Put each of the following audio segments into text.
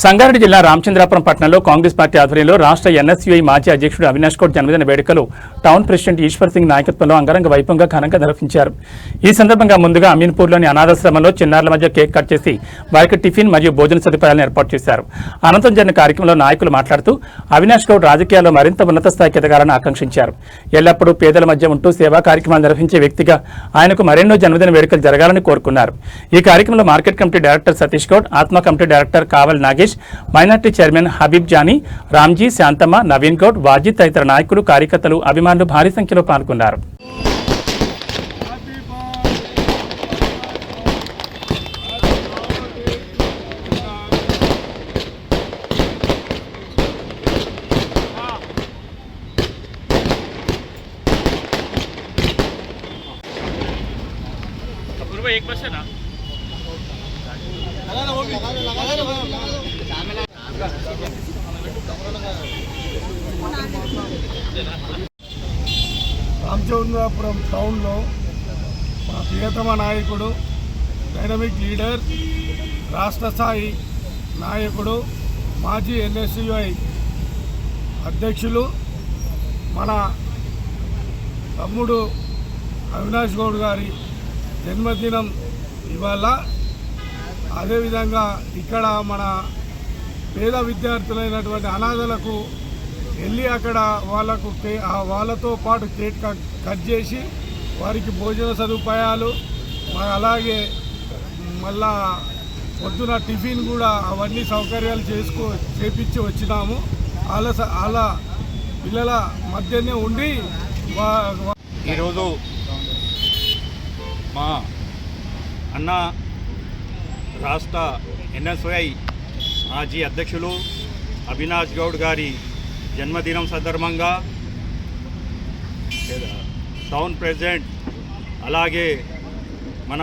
సంగారెడ్డి జిల్లా రామచంద్రాపురం పట్టణంలో కాంగ్రెస్ పార్టీ ఆధ్వర్యంలో రాష్ట్ర ఎన్ఎస్యుఐ మాజీ అధ్యక్షుడు అవినాష్ గౌడ్ జన్మదిన వేడుకలు టౌన్ ప్రెసిడెంట్ ఈశ్వర్ సింగ్ నాయకత్వంలో అంగరంగ వైభవంగా ఘనంగా నిర్వహించారు. ఈ సందర్భంగా ముందుగా అమీన్పూర్లోని అనాథాశ్రమంలో చిన్నారుల మధ్య కేక్ కట్ చేసి వారికి టిఫిన్ మరియు భోజన సదుపాయాలను ఏర్పాటు చేశారు. అనంతరం జరిగిన కార్యక్రమంలో నాయకులు మాట్లాడుతూ అవినాష్ గౌడ్ రాజకీయాల్లో మరింత ఉన్నత స్థాయికి ఎదగాలని ఆకాంక్షించారు. ఎల్లప్పుడూ పేదల మధ్య ఉంటూ సేవా కార్యక్రమాలు నిర్వహించే వ్యక్తిగా ఆయనకు మరెన్నో జన్మదిన వేడుకలు జరగాలని కోరుకున్నారు. ఈ కార్యక్రమంలో market committee director Satish Goud, ఆత్మ committee director Kaval Nagesh, minority chairman Habib Jani, Ramji, Shantamma, Naveen Goud, Wajid తదితర నాయకులు, కార్యకర్తలు, అభిమానులు భారీ సంఖ్యలో పాల్గొన్నారు. एक बस है ना రామచంద్రాపురం టౌన్లో మా ప్రియతమ నాయకుడు, డైనమిక్ లీడర్, రాష్ట్ర స్థాయి నాయకుడు, మాజీ ఎన్ఎస్యుఐ అధ్యక్షులు మన తమ్ముడు అవినాష్ గౌడ్ గారి జన్మదినం ఇవాళ. అదేవిధంగా ఇక్కడ మన పేద విద్యార్థులైనటువంటి అనాథలకు వెళ్ళి అక్కడ వాళ్ళతో పాటు కేక్ కట్ చేసి వారికి భోజన సదుపాయాలు, అలాగే మళ్ళా పొద్దున టిఫిన్ కూడా అవన్నీ సౌకర్యాలు చేపించి వచ్చినాము. వాళ్ళ పిల్లల మధ్యనే ఉండి ఈరోజు మా అన్న రాష్ట్ర ఎన్ఎస్ఐ మాజీ అధ్యక్షులు అవినాష్ గౌడ్ గారి జన్మదినం సందర్భంగా టౌన్ ప్రెసిడెంట్, అలాగే మన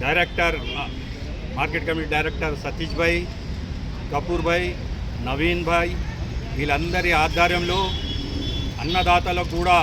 director, market committee director Satish bhai, Kapoor bhai, Naveen bhai, వీళ్ళందరి ఆధ్వర్యంలో అన్నదాతలకు కూడా